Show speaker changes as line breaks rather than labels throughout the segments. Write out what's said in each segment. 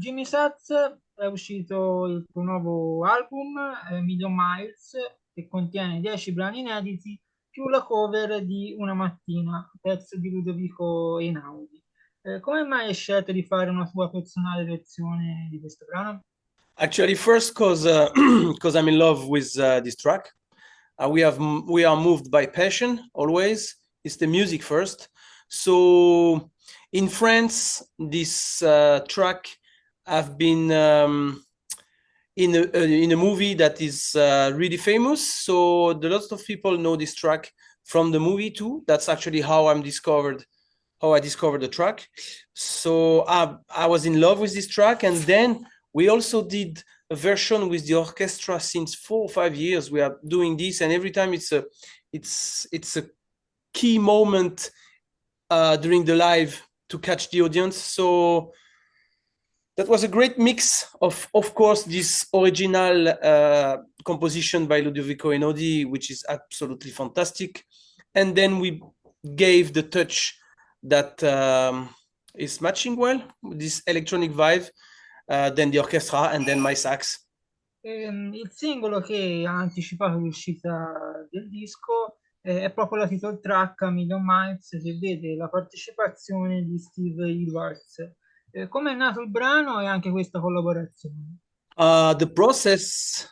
Jimmy Sax è uscito il tuo nuovo album, Million Miles, che contiene 10 brani inediti, più la cover di Una Mattina, pezzo di Ludovico Einaudi. Come mai hai scelto di fare una tua personale versione di questo brano?
Actually, first, cause cause I'm in love with this track. We are moved by passion always. It's the music first. So in France, this track have been in a movie that is really famous. So the lots of people know this track from the movie too. That's actually how I discovered the track. So I was in love with this track, and then we also did a version with the orchestra since 4 or 5 years. We are doing this, and every time it's a key moment during the live to catch the audience. So that was a great mix of course, this original composition by Ludovico Einaudi, which is absolutely fantastic, and then we gave the touch that is matching well with this electronic vibe, then the orchestra, and then my sax.
Il singolo che ha anticipato l'uscita del disco è proprio la title track Million Miles, che vede la partecipazione di Steve Edwards. Come è nato il brano e anche questa collaborazione?
The process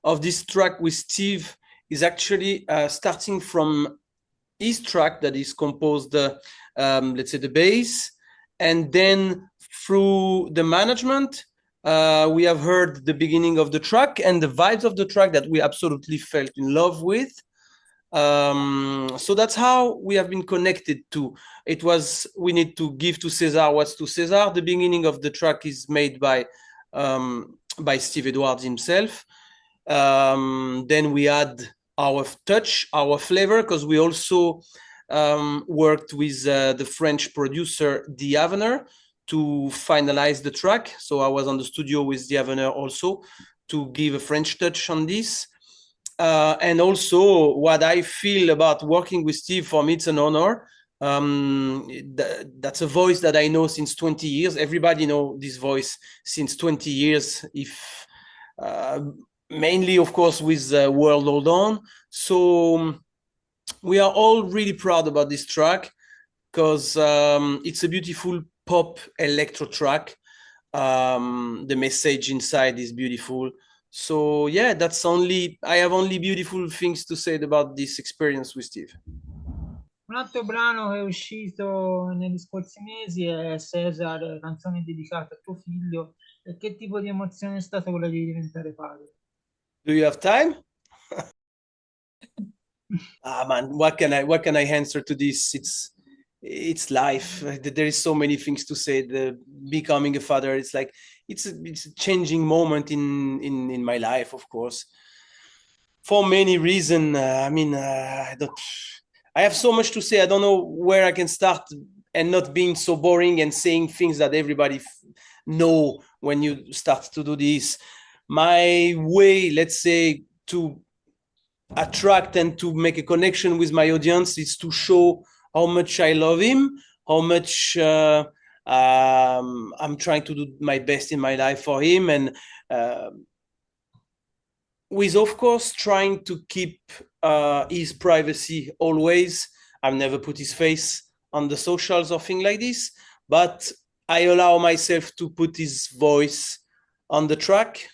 of this track with Steve is actually starting from his track that is composed, let's say, the bass, and then through the management, we have heard the beginning of the track and the vibes of the track that we absolutely felt in love with. So that's how we have been connected to. It was, we need to give to Cesar what's to Cesar. The beginning of the track is made by Steve Edwards himself. Then we add our touch, our flavor, because we also worked with the French producer D'Avener to finalize the track. So I was on the studio with D'Avener also to give a French touch on this. And also what I feel about working with Steve, for me, it's an honor. That's a voice that I know since 20 years. Everybody know this voice since 20 years, if mainly, of course, with World Hold On. So we are all really proud about this track because it's a beautiful pop electro track. The message inside is beautiful. So yeah, I have only beautiful things to say about this experience with Steve.
Un altro brano che è uscito negli scorsi mesi è Cesar, canzone dedicata a tuo figlio. E che tipo di emozione è stata quella di diventare padre?
Do you have time? Man, what can I answer to this? It's life. There is so many things to say. The becoming a father, it's like it's a changing moment in my life, of course, for many reasons. I have so much to say. I don't know where I can start and not being so boring and saying things that everybody know when you start to do this. My way, let's say, to attract and to make a connection with my audience is to show how much I love him, how much I'm trying to do my best in my life for him, and with, of course, trying to keep his privacy always. I've never put his face on the socials or thing like this, but I allow myself to put his voice on the track.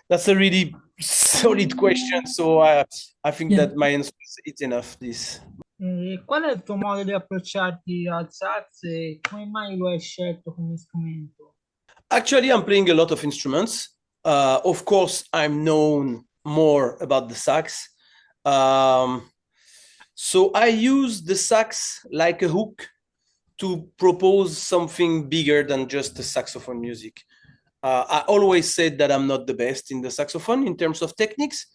That's a really solid question, so I think that my answer is enough. This.
Qual è il tuo modo di approcciarti al sax e come mai lo hai scelto come strumento?
Actually, I'm playing a lot of instruments. Of course, I'm known more about the sax. So I use the sax like a hook to propose something bigger than just the saxophone music. I always said that I'm not the best in the saxophone in terms of techniques,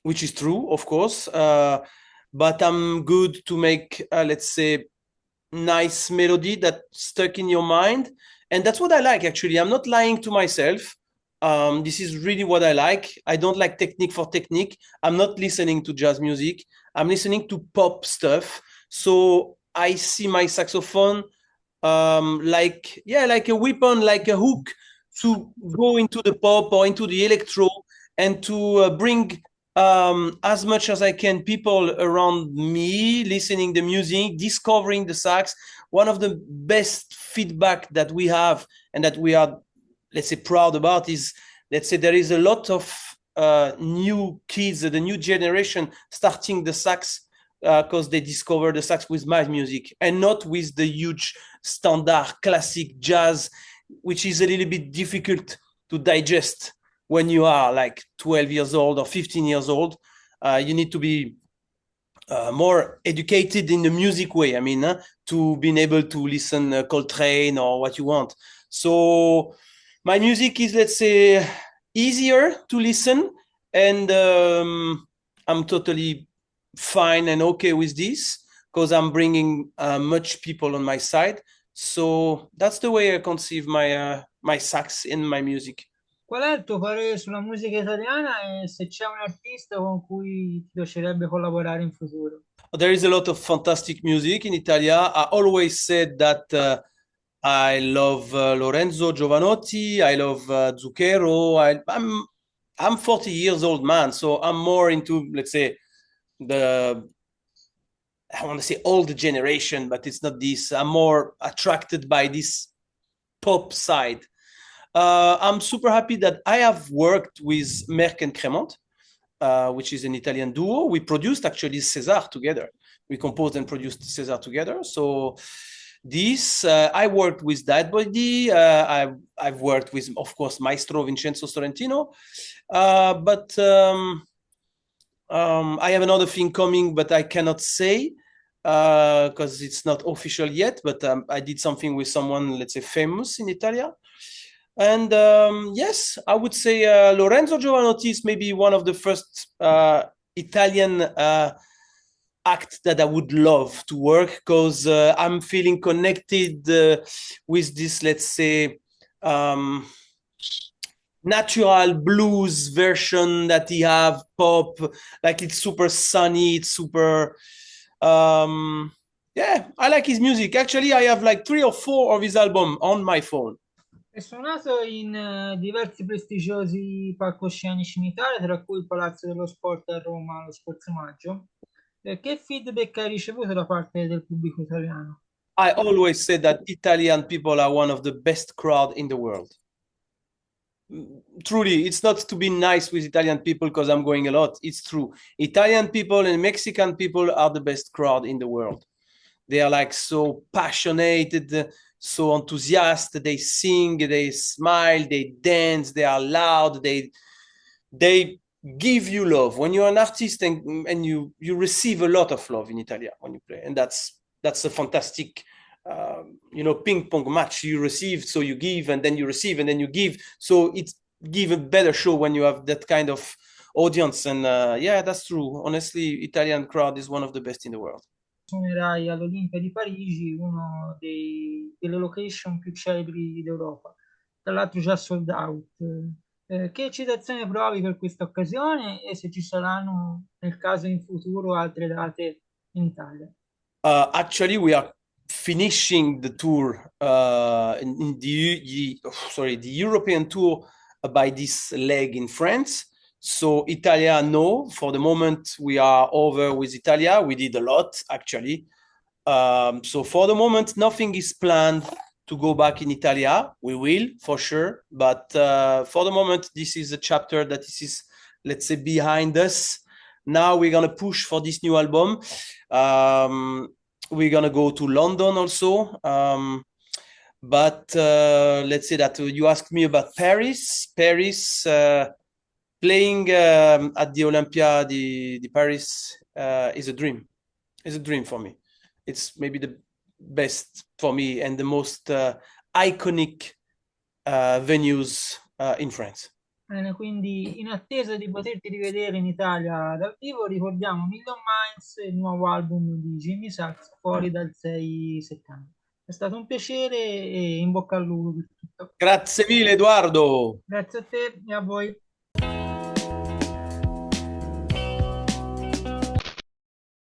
which is true, of course. But I'm good to make, let's say, nice melody that stuck in your mind. And that's what I like, actually. I'm not lying to myself. This is really what I like. I don't like technique for technique. I'm not listening to jazz music. I'm listening to pop stuff. So I see my saxophone like a weapon, like a hook to go into the pop or into the electro, and to bring as much as I can people around me listening the music, discovering the sax. One of the best feedback that we have and that we are, let's say, proud about is, let's say, there is a lot of new kids, the new generation starting the sax because they discover the sax with my music and not with the huge standard classic jazz, which is a little bit difficult to digest when you are like 12 years old or 15 years old. You need to be more educated in the music way. I mean, to being able to listen Coltrane or what you want. So my music is, let's say, easier to listen, and I'm totally fine and okay with this because I'm bringing much people on my side. So that's the way I conceive my sax in my music.
Qual è il tuo parere sulla musica italiana e se c'è un artista con cui ti piacerebbe collaborare in futuro?
There is a lot of fantastic music in Italia. I always said that I love Lorenzo Giovanotti. I love Zucchero. I'm 40 years old man, so I'm more into, let's say, the I want to say old generation, but it's not this. I'm more attracted by this pop side. I'm super happy that I have worked with Merck and Cremant, which is an Italian duo. We produced actually Cesar together. We composed and produced Cesar together. So this, I worked with that body. I've worked with, of course, Maestro Vincenzo Sorrentino. But I have another thing coming, but I cannot say because it's not official yet. But I did something with someone, let's say, famous in Italia. And yes, I would say Lorenzo Giovanotti is maybe one of the first Italian act that I would love to work, because I'm feeling connected with this, let's say, natural blues version that he have, pop, like it's super sunny, it's super yeah, I like his music. Actually, I have like 3 or 4 of his album on my phone.
È suonato in diversi prestigiosi palcoscenici in Italia, tra cui il Palazzo dello Sport a Roma lo scorso maggio. Che feedback hai ricevuto da parte del pubblico italiano?
I always say that Italian people are one of the best crowd in the world. Truly, it's not to be nice with Italian people because I'm going a lot. It's true. Italian people and Mexican people are the best crowd in the world. They are like so passionate, so enthusiastic. They sing, they smile, they dance, they are loud. They give you love. When you're an artist and you receive a lot of love in Italia when you play, and that's a fantastic ping pong match. You receive, so you give, and then you receive, and then you give. So it's give a better show when you have that kind of audience. And yeah, that's true. Honestly, Italian crowd is one of the best in the world.
Suonerai all'Olimpia di Parigi, delle location più celebri d'Europa, tra l'altro già sold out. Che eccitazione provi per questa occasione e se ci saranno nel caso in futuro altre date in Italia?
Actually, we are finishing the tour in the European tour by this leg in France. So Italia, no. For the moment, we are over with Italia. We did a lot, actually. So for the moment, nothing is planned to go back in Italia. We will, for sure. But for the moment, this is a chapter that is, let's say, behind us. Now we're going to push for this new album. We're going to go to London also. But let's say that you asked me about Paris. Paris, playing at the Olympia de Paris is a dream. It's a dream for me. It's maybe the best for me and the most iconic venues in France.
Bene, quindi in attesa di poterti rivedere in Italia dal vivo, ricordiamo Million Miles, il nuovo album di Jimmy Sax, fuori dal 6 settembre. È stato un piacere e in bocca al lupo per tutto.
Grazie mille, Edoardo.
Grazie a te e a voi.